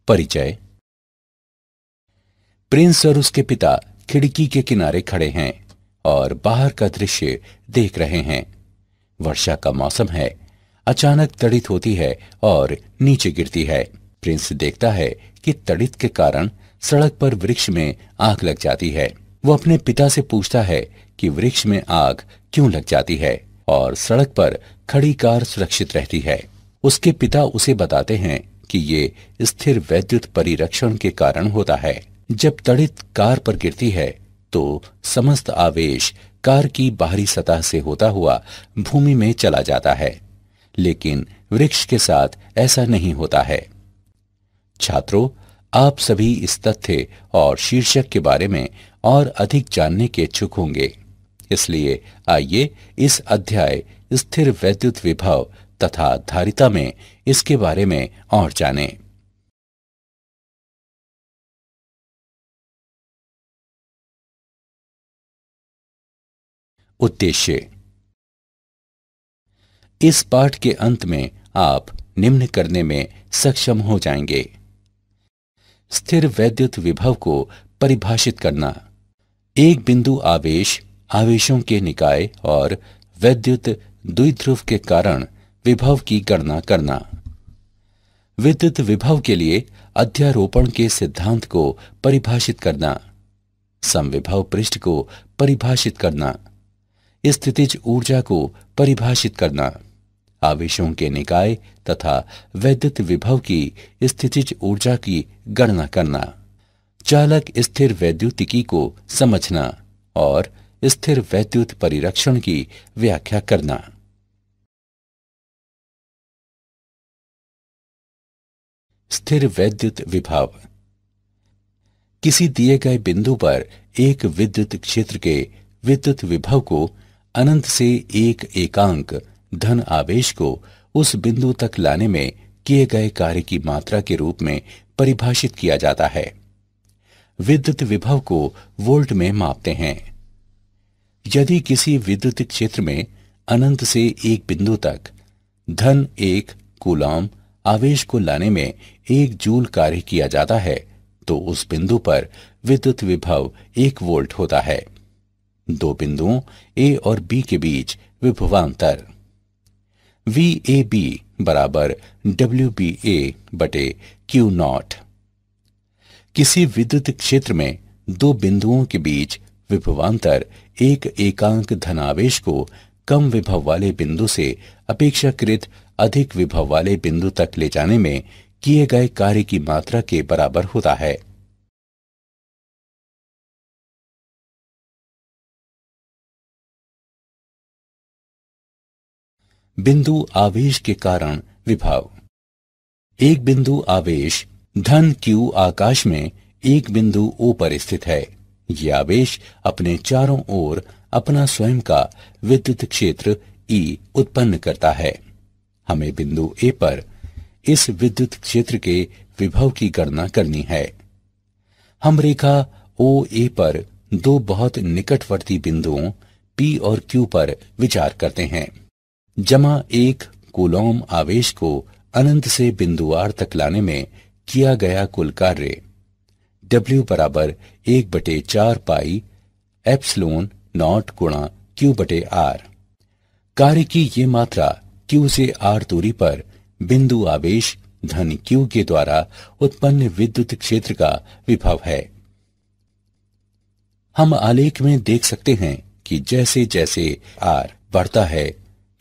परिचय। प्रिंस और उसके पिता खिड़की के किनारे खड़े हैं और बाहर का दृश्य देख रहे हैं। वर्षा का मौसम है। अचानक तड़ित होती है और नीचे गिरती है। प्रिंस देखता है कि तड़ित के कारण सड़क पर वृक्ष में आग लग जाती है। वो अपने पिता से पूछता है कि वृक्ष में आग क्यों लग जाती है और सड़क पर खड़ी कार सुरक्षित रहती है। उसके पिता उसे बताते हैं कि ये स्थिर वैद्युत परिरक्षण के कारण होता है। जब तड़ित कार पर गिरती है तो समस्त आवेश कार की बाहरी सतह से होता हुआ भूमि में चला जाता है, लेकिन वृक्ष के साथ ऐसा नहीं होता है। छात्रों, आप सभी इस तथ्य और शीर्षक के बारे में और अधिक जानने के इच्छुक होंगे, इसलिए आइए इस अध्याय स्थिर वैद्युत विभव तथा धारिता में इसके बारे में और जानें। उद्देश्य। इस पाठ के अंत में आप निम्न करने में सक्षम हो जाएंगे। स्थिर वैद्युत विभव को परिभाषित करना। एक बिंदु आवेश, आवेशों के निकाय और वैद्युत द्विध्रुव के कारण विभव की गणना करना। विद्युत विभव के लिए अध्यारोपण के सिद्धांत को परिभाषित करना। समविभव पृष्ठ को परिभाषित करना। स्थितिज ऊर्जा को परिभाषित करना। आवेशों के निकाय तथा वैद्युत विभव की स्थितिज ऊर्जा की गणना करना। चालक स्थिर वैद्युतिकी को समझना और स्थिर वैद्युत परिरक्षण की व्याख्या करना। स्थिर वैद्युत विभव। किसी दिए गए बिंदु पर एक विद्युत क्षेत्र के विद्युत विभव को अनंत से एक एकांक धन आवेश को उस बिंदु तक लाने में किए गए कार्य की मात्रा के रूप में परिभाषित किया जाता है। विद्युत विभव को वोल्ट में मापते हैं। यदि किसी विद्युत क्षेत्र में अनंत से एक बिंदु तक धन 1 कूलॉम आवेश को लाने में 1 जूल कार्य किया जाता है तो उस बिंदु पर विद्युत विभव 1 वोल्ट होता है। दो बिंदुओं ए और बी के बीच विभवांतर VAB बराबर WBA बटे Q0। किसी विद्युत क्षेत्र में दो बिंदुओं के बीच विभवांतर एक एकांक धनावेश को कम विभव वाले बिंदु से अपेक्षाकृत अधिक विभव वाले बिंदु तक ले जाने में किए गए कार्य की मात्रा के बराबर होता है। बिंदु आवेश के कारण विभव। एक बिंदु आवेश धन Q आकाश में एक बिंदु O पर स्थित है। यह आवेश अपने चारों ओर अपना स्वयं का विद्युत क्षेत्र E उत्पन्न करता है। हमें बिंदु A पर इस विद्युत क्षेत्र के विभव की गणना करनी है। हम रेखा OA पर दो बहुत निकटवर्ती बिंदुओं P और Q पर विचार करते हैं। जमा 1 कूलॉम आवेश को अनंत से बिंदु R तक लाने में किया गया कुल कार्य W बराबर 1/4 पाई एप्सिलॉन नॉट गुणा Q बटे R। कार्य की ये मात्रा Q से R दूरी पर बिंदु आवेश धन Q के द्वारा उत्पन्न विद्युत क्षेत्र का विभव है। हम आलेख में देख सकते हैं कि जैसे जैसे R बढ़ता है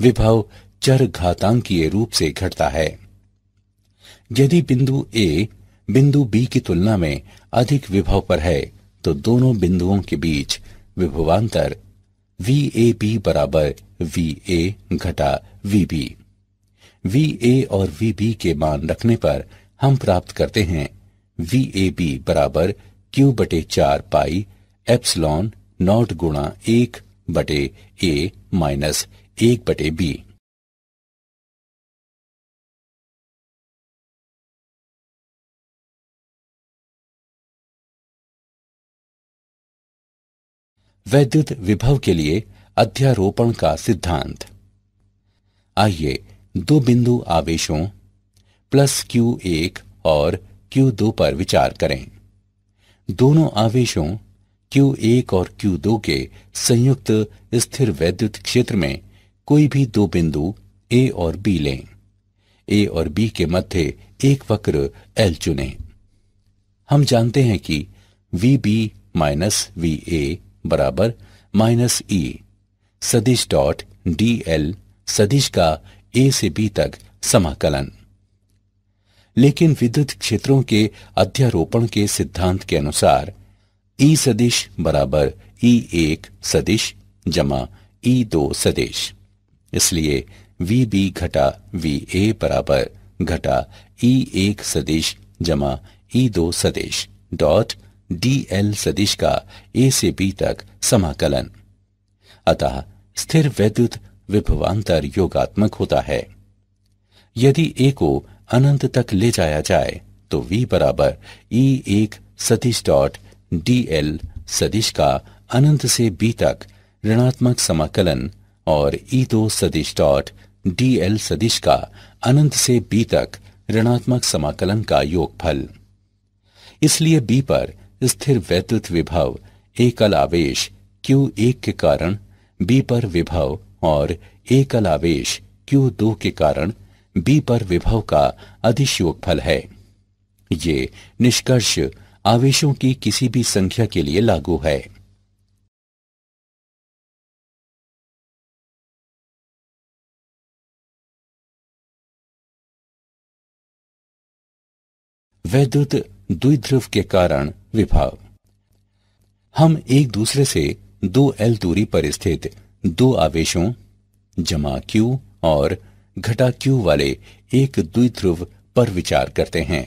विभव चर घातांकीय रूप से घटता है। यदि बिंदु A बिंदु B की तुलना में अधिक विभव पर है तो दोनों बिंदुओं के बीच विभवांतर VAB बराबर VA घटा VB। VA और VB के मान रखने पर हम प्राप्त करते हैं VAB बराबर Q/4 पाई एप्सिलॉन नॉट गुणा 1/A माइनस 1/B। वैद्युत विभव के लिए अध्यारोपण का सिद्धांत। आइए दो बिंदु आवेशों +Q1 और Q2 पर विचार करें। दोनों आवेशों Q1 और Q2 के संयुक्त स्थिर वैद्युत क्षेत्र में कोई भी दो बिंदु A और B लें। A और B के मध्य एक वक्र L चुनें। हम जानते हैं कि VB माइनस VA बराबर माइनस E सदिश डॉट dl सदिश का A से B तक समाकलन। लेकिन विद्युत क्षेत्रों के अध्यारोपण के सिद्धांत के अनुसार E सदिश बराबर E1 सदिश जमा E2 सदिश, इसलिए VB घटा VA बराबर घटा E1 सदिश जमा E2 सदिश डॉट dl सदिश का A से B तक समाकलन। अतः स्थिर वैद्युत विभवांतर योगात्मक होता है। यदि A को अनंत तक ले जाया जाए तो V बराबर E1 सदिश डॉट dl सदिश का अनंत से B तक ऋणात्मक समाकलन और E2 सदिश डॉट dl सदिश का अनंत से B तक ऋणात्मक समाकलन का योगफल। इसलिए B पर स्थिर वैद्युत विभव एकल आवेश Q1 के कारण B पर विभव और एकल आवेश Q2 के कारण B पर विभव का अदिश योगफल है। ये निष्कर्ष आवेशों की किसी भी संख्या के लिए लागू है। वैद्युत द्विध्रुव के कारण विभव। हम एक दूसरे से 2L दूरी पर स्थित दो आवेशों जमा Q और घटा Q वाले एक द्विध्रुव पर विचार करते हैं।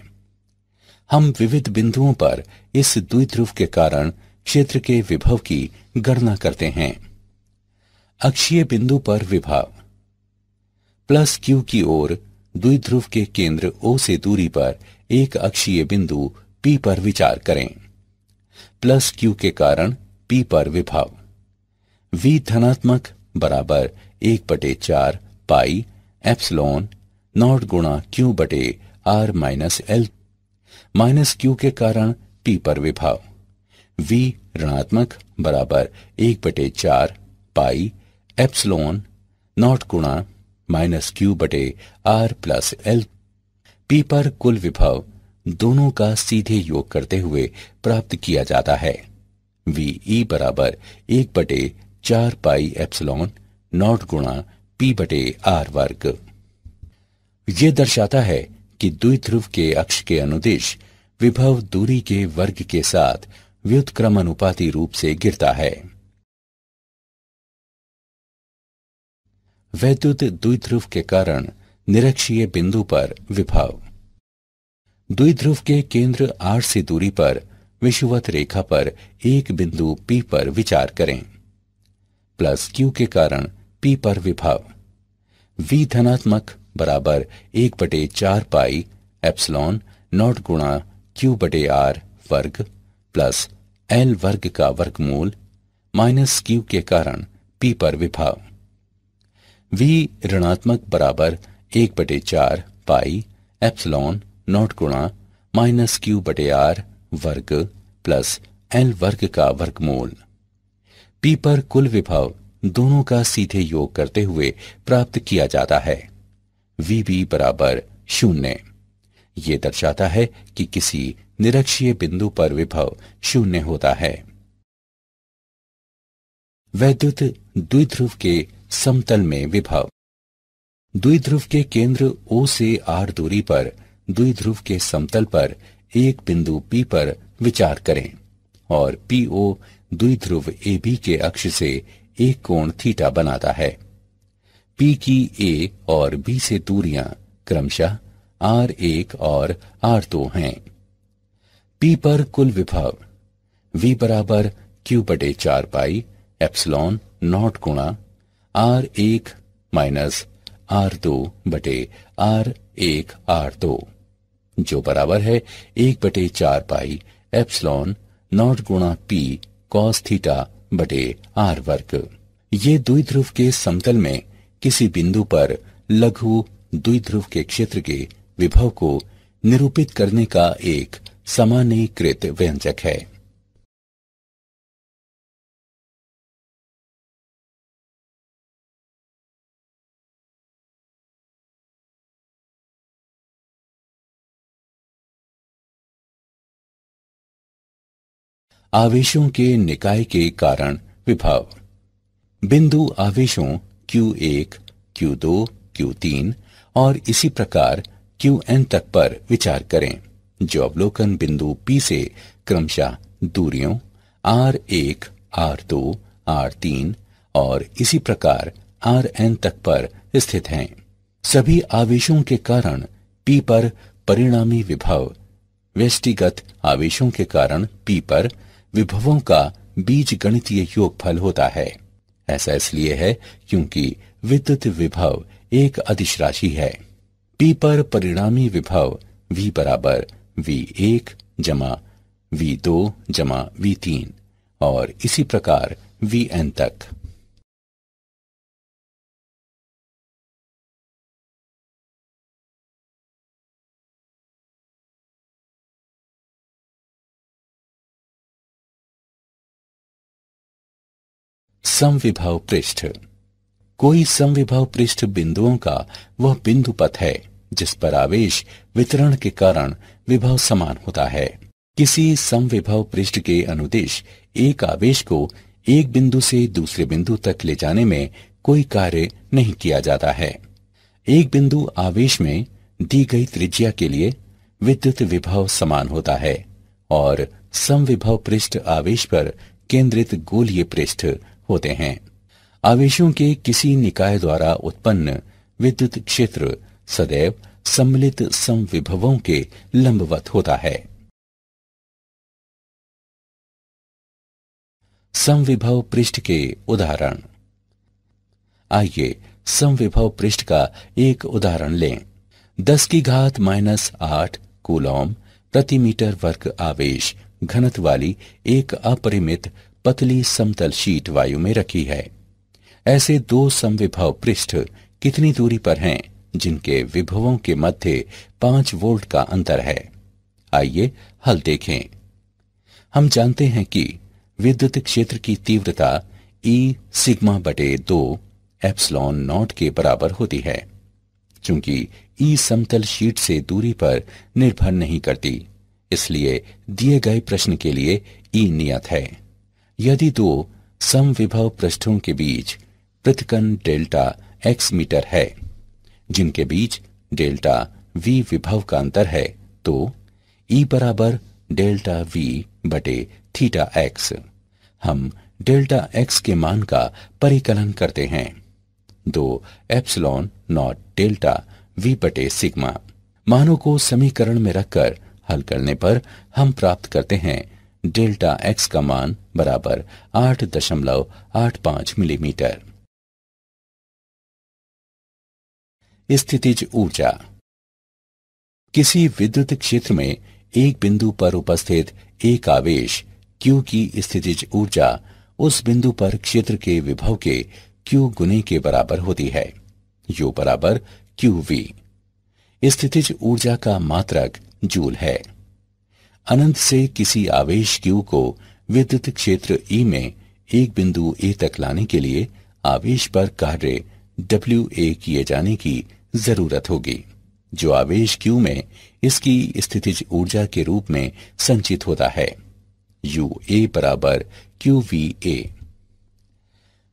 हम विविध बिंदुओं पर इस द्विध्रुव के कारण क्षेत्र के विभव की गणना करते हैं। अक्षीय बिंदु पर विभव प्लस Q की ओर द्विध्रुव के केंद्र O से दूरी पर एक अक्षीय बिंदु P पर विचार करें। प्लस Q के कारण P पर विभव V धनात्मक बराबर 1/4 पाई एप्सिलॉन नॉट गुणा Q बटे R minus L minus Q के कारण P पर विभव V ऋणात्मक बराबर 1/4 पाई एप्सिलॉन नॉट गुणा माइनस Q बटे R प्लस L। P पर कुल विभव दोनों का सीधे योग करते हुए प्राप्त किया जाता है। VE बराबर 1/4 पाई एप्सिलॉन नॉट गुणा P बटे R वर्ग। ये दर्शाता है कि द्विध्रुव के अक्ष के अनुदिश विभव दूरी के वर्ग के साथ व्युत्क्रमानुपाती रूप से गिरता है। वैद्युत द्विध्रुव के कारण निरक्षीय बिंदु पर विभव। द्विध्रुव के केंद्र R से दूरी पर विषुवत रेखा पर एक बिंदु P पर विचार करें। प्लस Q के कारण P पर विभव V धनात्मक बराबर 1/4 पाई एप्सिलॉन नॉट गुणा Q बटे R वर्ग प्लस L वर्ग का वर्गमूल माइनस Q के कारण P पर विभव V ऋणात्मक बराबर 1/4 पाई एप्सिलॉन नॉट गुणा माइनस Q बटे R वर्ग प्लस L वर्ग का वर्गमूल। P पर कुल विभव दोनों का सीधे योग करते हुए प्राप्त किया जाता है। VB बराबर 0। ये दर्शाता है कि किसी निरक्षीय बिंदु पर विभव 0 होता है। वैद्युत द्विध्रुव के समतल में विभव। द्विध्रुव के केंद्र O से R दूरी पर द्विध्रुव के समतल पर एक बिंदु P पर विचार करें और PO द्विध्रुव AB के अक्ष से एक कोण थीटा बनाता है। P की A और B से दूरियां क्रमशः R1 और R2 हैं। P पर कुल विभव V बराबर Q बटे 4 पाई एप्सिलॉन नॉट गुणा R1 माइनस R2 बटे R1 R2 जो बराबर है 1/4 पाई एप्सिलॉन नॉट गुणा P कॉस थीटा बटे R वर्ग। ये द्विध्रुव के समतल में किसी बिंदु पर लघु द्विध्रुव के क्षेत्र के विभव को निरूपित करने का एक सामान्यीकृत व्यंजक है। आवेशों के निकाय के कारण विभव। बिंदु आवेशों Q1, Q2, Q3 और इसी प्रकार Qn तक पर विचार करें, जो अवलोकन बिंदु P से क्रमशः दूरियों R1, R2, R3 और इसी प्रकार Rn तक पर स्थित हैं। सभी आवेशों के कारण P पर परिणामी विभव व्यष्टिगत आवेशों के कारण P पर विभवों का बीजगणितीय योगफल होता है। ऐसा इसलिए है क्योंकि विद्युत विभव एक अदिश राशि है। P पर परिणामी विभव V बराबर V1 जमा V2 जमा V3 और इसी प्रकार Vn तक। समविभव पृष्ठ। कोई समविभव पृष्ठ बिंदुओं का वह बिंदु पथ है जिस पर आवेश वितरण के कारण विभव समान होता है। किसी समविभव पृष्ठ के अनुदिश एक आवेश को एक बिंदु से दूसरे बिंदु तक ले जाने में कोई कार्य नहीं किया जाता है। एक बिंदु आवेश में दी गई त्रिज्या के लिए विद्युत विभव समान होता है और समविभव पृष्ठ आवेश पर केंद्रित गोलीय पृष्ठ होते हैं। आवेशों के किसी निकाय द्वारा उत्पन्न विद्युत क्षेत्र सदैव सम्मिलित समविभवों के लंबवत होता है। समविभव पृष्ठ के उदाहरण। आइए समविभव पृष्ठ का एक उदाहरण लें। 10⁻⁻8 कूलॉम प्रति मीटर वर्ग आवेश घनत्व वाली एक अपरिमित पतली समतल शीट वायु में रखी है। ऐसे दो समविभव पृष्ठ कितनी दूरी पर हैं जिनके विभवों के मध्य 5 वोल्ट का अंतर है? आइए हल देखें। हम जानते हैं कि विद्युत क्षेत्र की तीव्रता E सिग्मा बटे 2 एप्सिलॉन नॉट के बराबर होती है। चूंकि E समतल शीट से दूरी पर निर्भर नहीं करती, इसलिए दिए गए प्रश्न के लिए E नियत है। यदि दो समविभव पृष्ठों के बीच पृथक्कन डेल्टा x मीटर है, जिनके बीच डेल्टा v विभव का अंतर है, तो E बराबर डेल्टा v बटे थीटा x। हम डेल्टा x के मान का परिकलन करते हैं। 2 एप्सिलॉन नॉट डेल्टा v बटे सिग्मा। मानों को समीकरण में रखकर हल करने पर हम प्राप्त करते हैं डेल्टा x का मान बराबर 8.85 मिलीमीटर। स्थितिज ऊर्जा। किसी विद्युत क्षेत्र में एक बिंदु पर उपस्थित एक आवेश Q की स्थितिज ऊर्जा उस बिंदु पर क्षेत्र के विभव के Q गुने के बराबर होती है, U बराबर QV। स्थितिज ऊर्जा का मात्रक जूल है। अनंत से किसी आवेश Q को विद्युत क्षेत्र E में एक बिंदु A तक लाने के लिए आवेश पर कार्य WA किए जाने की जरूरत होगी, जो आवेश Q में इसकी स्थितिज ऊर्जा के रूप में संचित होता है। UA बराबर QVA।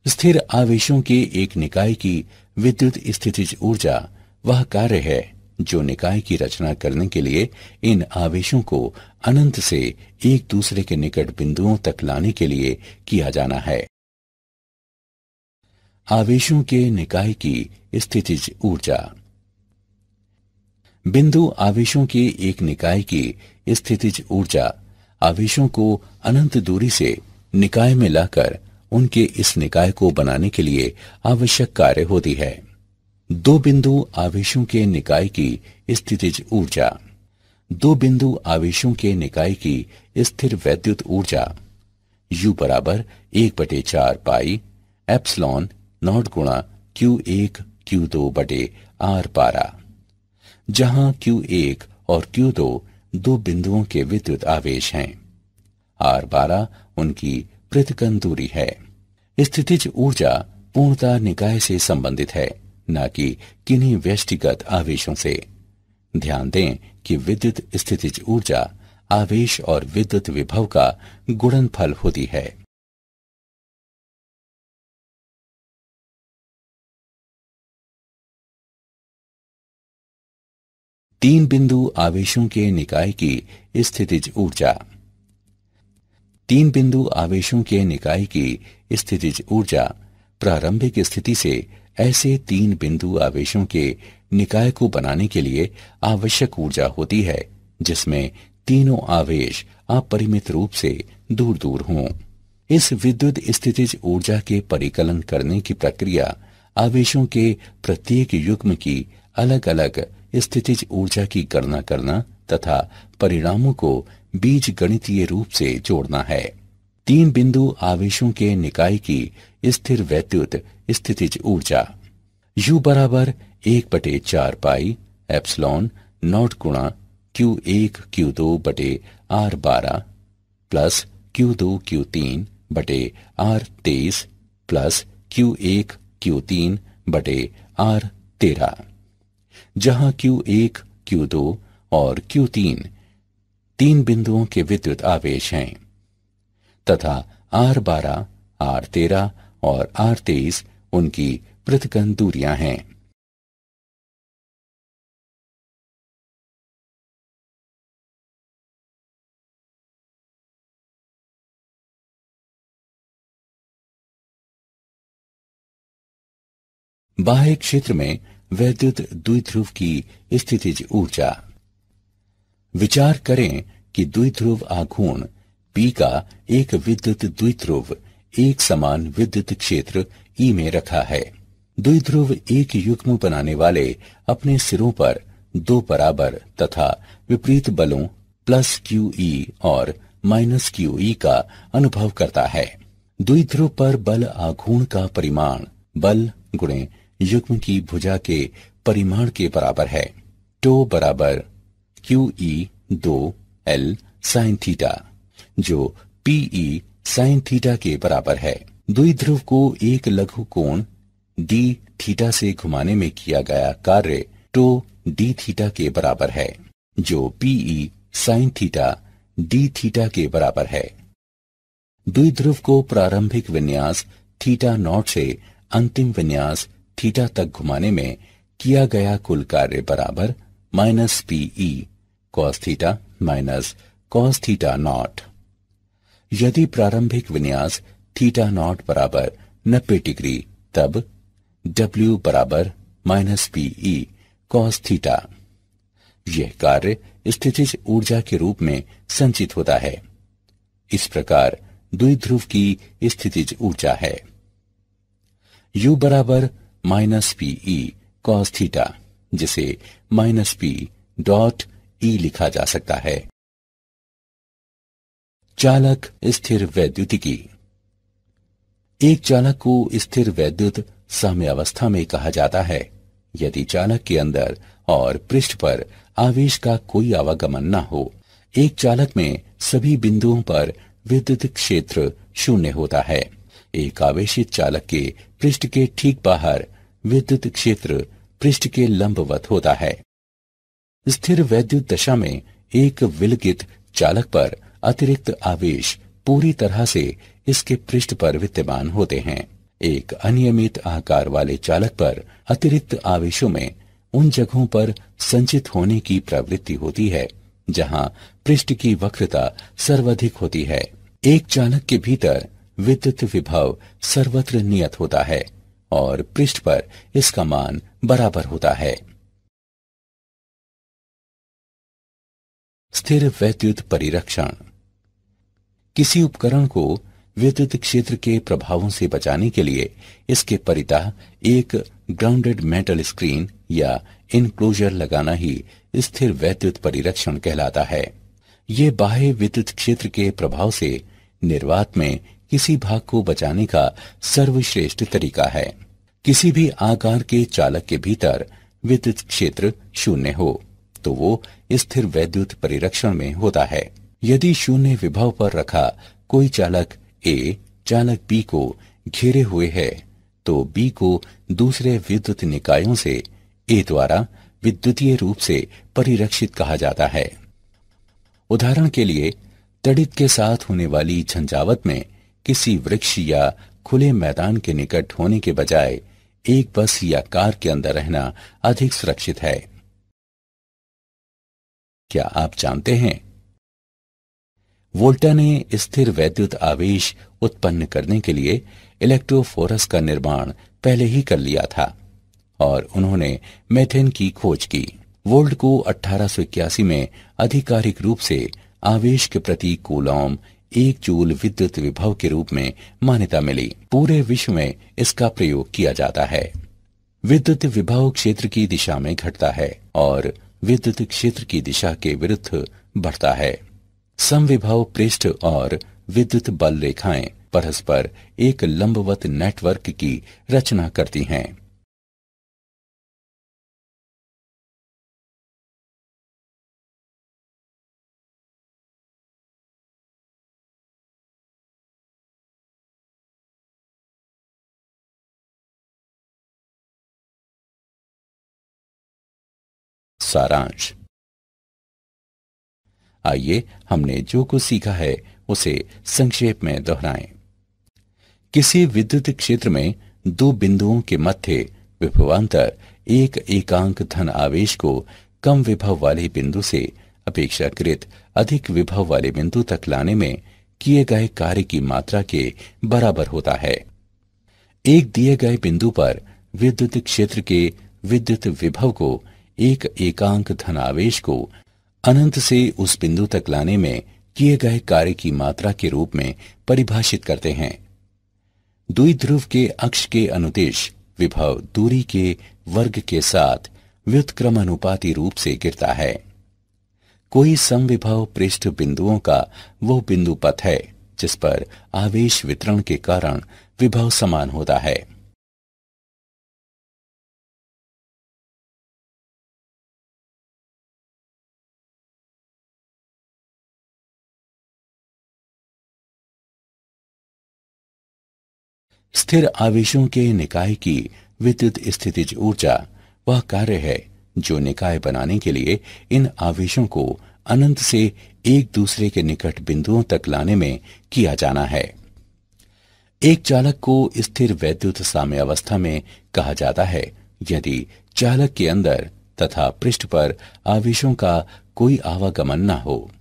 स्थिर आवेशों के एक निकाय की विद्युत स्थितिज ऊर्जा वह कार्य है जो निकाय की रचना करने के लिए इन आवेशों को अनंत से एक दूसरे के निकट बिंदुओं तक लाने के लिए किया जाना है। आवेशों के निकाय की स्थितिज ऊर्जा। बिंदु आवेशों के एक निकाय की स्थितिज ऊर्जा आवेशों को अनंत दूरी से निकाय में लाकर उनके इस निकाय को बनाने के लिए आवश्यक कार्य होती है। दो बिंदु आवेशों के निकाय की स्थितिज ऊर्जा। दो बिंदु आवेशों के निकाय की स्थिर वैद्युत ऊर्जा U बराबर 1/4 पाई एप्सिलॉन नॉट गुणा Q1 Q2 बटे R12, जहां Q1 और Q2 दो बिंदुओं के विद्युत आवेश हैं। R12 उनकी पृथक्करण दूरी है। स्थितिज ऊर्जा पूर्णतः निकाय से संबंधित है, न कि किन्हीं व्यष्टिगत आवेशों से। ध्यान दें कि विद्युत स्थितिज ऊर्जा आवेश और विद्युत विभव का गुणनफल होती है। तीन बिंदु आवेशों के निकाय की स्थितिज ऊर्जा। तीन बिंदु आवेशों के निकाय की स्थितिज ऊर्जा प्रारंभिक स्थिति से ऐसे तीन बिंदु आवेशों के निकाय को बनाने के लिए आवश्यक ऊर्जा होती है जिसमें तीनों आवेश अपरिमित रूप से दूर दूर हों। इस विद्युत स्थितिज ऊर्जा के परिकलन करने की प्रक्रिया आवेशों के प्रत्येक युग्म की अलग अलग स्थितिज ऊर्जा की गणना करना तथा परिणामों को बीज गणितीय रूप से जोड़ना है। तीन बिंदु आवेशों के निकाय की स्थिर वैद्युत स्थितिज ऊर्जा U बराबर 1/4 पाई एप्सिलॉन नॉट गुणा Q1 Q2 बटे R12 प्लस Q2 Q3 बटे R23 प्लस Q1 Q3 बटे R13, जहां Q1 Q2 और Q3 तीन बिंदुओं के विद्युत आवेश हैं तथा R12, R13 और R23 उनकी पृथक्करण दूरियां हैं। बाह्य क्षेत्र में वैद्युत द्विध्रुव की स्थितिज ऊर्जा। विचार करें कि द्विध्रुव आघूर्ण P का एक विद्युत द्विध्रुव एक समान विद्युत क्षेत्र E में रखा है। द्विध्रुव एक युग्म बनाने वाले अपने सिरों पर दो बराबर तथा विपरीत बलों प्लस QE और माइनस QE का अनुभव करता है। द्विध्रुव पर बल आघूर्ण का परिमाण बल गुणे युग्म की भुजा के परिमाण के बराबर है। टो बराबर QE2L sin थीटा, जो PE sin थीटा के बराबर है। द्विध्रुव को एक लघु कोण d थीटा से घुमाने में किया गया कार्य टो d थीटा के बराबर है, जो PE sin theta d theta के बराबर है। द्विध्रुव को प्रारंभिक विन्यास थीटा नॉट से अंतिम विन्यास थीटा तक घुमाने में किया गया कुल कार्य बराबर minus PE cos theta minus cos theta naught. यदि प्रारंभिक विन्यास थीटा नॉट बराबर 90 डिग्री, तब W बराबर माइनस PE cos थीटा। यह कार्य स्थितिज ऊर्जा के रूप में संचित होता है। इस प्रकार द्विध्रुव की स्थितिज ऊर्जा है U बराबर माइनस PE cos थीटा, जिसे माइनस P डॉट E लिखा जा सकता है। चालक स्थिर वैद्युतिकी। एक चालक को स्थिर वैद्युत साम्यावस्था में कहा जाता है यदि चालक के अंदर और पृष्ठ पर आवेश का कोई आवागमन न हो। एक चालक में सभी बिंदुओं पर विद्युत क्षेत्र शून्य होता है। एक आवेशित चालक के पृष्ठ के ठीक बाहर विद्युत क्षेत्र पृष्ठ के लंबवत होता है। स्थिर वैद्युत दशा में एक विलगित चालक पर अतिरिक्त आवेश पूरी तरह से इसके पृष्ठ पर विद्यमान होते हैं। एक अनियमित आकार वाले चालक पर अतिरिक्त आवेशों में उन जगहों पर संचित होने की प्रवृत्ति होती है जहां पृष्ठ की वक्रता सर्वाधिक होती है। एक चालक के भीतर विद्युत विभव सर्वत्र नियत होता है और पृष्ठ पर इसका मान बराबर होता है। स्थिर वैद्युत परिरक्षण। किसी उपकरण को विद्युत क्षेत्र के प्रभावों से बचाने के लिए इसके परितः एक ग्राउंडेड मेटल स्क्रीन या इनक्लोजर लगाना ही स्थिर वैद्युत परिरक्षण कहलाता है। ये बाह्य विद्युत क्षेत्र के प्रभाव से निर्वात में किसी भाग को बचाने का सर्वश्रेष्ठ तरीका है। किसी भी आकार के चालक के भीतर विद्युत क्षेत्र शून्य हो। तो वो स्थिर वैद्युत परिरक्षण में होता है। यदि शून्य विभव पर रखा कोई चालक ए चालक बी को घेरे हुए है तो बी को दूसरे विद्युत निकायों से ए द्वारा विद्युतीय रूप से परिरक्षित कहा जाता है। उदाहरण के लिए तड़ित के साथ होने वाली झंझावत में किसी वृक्ष या खुले मैदान के निकट होने के बजाय एक बस या कार के अंदर रहना अधिक सुरक्षित है। क्या आप जानते हैं वोल्टा ने स्थिर वैद्युत आवेश उत्पन्न करने के लिए इलेक्ट्रोफोरस का निर्माण पहले ही कर लिया था और उन्होंने मेथेन की खोज की। वोल्ट को 1881 में आधिकारिक रूप से आवेश के प्रति कूलॉम 1 जूल विद्युत विभव के रूप में मान्यता मिली। पूरे विश्व में इसका प्रयोग किया जाता है। विद्युत विभव क्षेत्र की दिशा में घटता है और विद्युत क्षेत्र की दिशा के विरुद्ध बढ़ता है। समविभव पृष्ठ और विद्युत बल रेखाएं परस्पर एक लंबवत नेटवर्क की रचना करती हैं। सारांश। आइए हमने जो कुछ सीखा है उसे संक्षेप में दोहराएं। किसी विद्युत क्षेत्र में दो बिंदुओं के मध्य विभवांतर एक एकांक धन आवेश को कम विभव वाले बिंदु से अपेक्षाकृत अधिक विभव वाले बिंदु तक लाने में किए गए कार्य की मात्रा के बराबर होता है। एक दिए गए बिंदु पर विद्युत क्षेत्र के विद्युत विभव को एक एकांक धन आवेश को अनंत से उस बिंदु तक लाने में किए गए कार्य की मात्रा के रूप में परिभाषित करते हैं। द्विध्रुव के अक्ष के अनुदिश विभव दूरी के वर्ग के साथ व्युत्क्रमानुपाती रूप से गिरता है। कोई समविभव पृष्ठ बिंदुओं का वो बिंदु पथ है जिस पर आवेश वितरण के कारण विभव समान होता है। स्थिर आवेशों के निकाय की विद्युत स्थितिज ऊर्जा वह कार्य है जो निकाय बनाने के लिए इन आवेशों को अनंत से एक दूसरे के निकट बिंदुओं तक लाने में किया जाना है। एक चालक को स्थिर वैद्युत साम्यावस्था में कहा जाता है यदि चालक के अंदर तथा पृष्ठ पर आवेशों का कोई आवागमन न हो।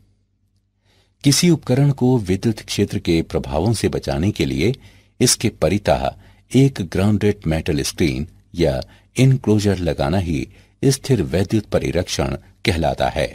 किसी उपकरण को विद्युत क्षेत्र के प्रभावों से बचाने के लिए इसके परितः एक ग्राउंडेड मेटल स्क्रीन या इनक्लोजर लगाना ही स्थिर वैद्युत परिरक्षण कहलाता है।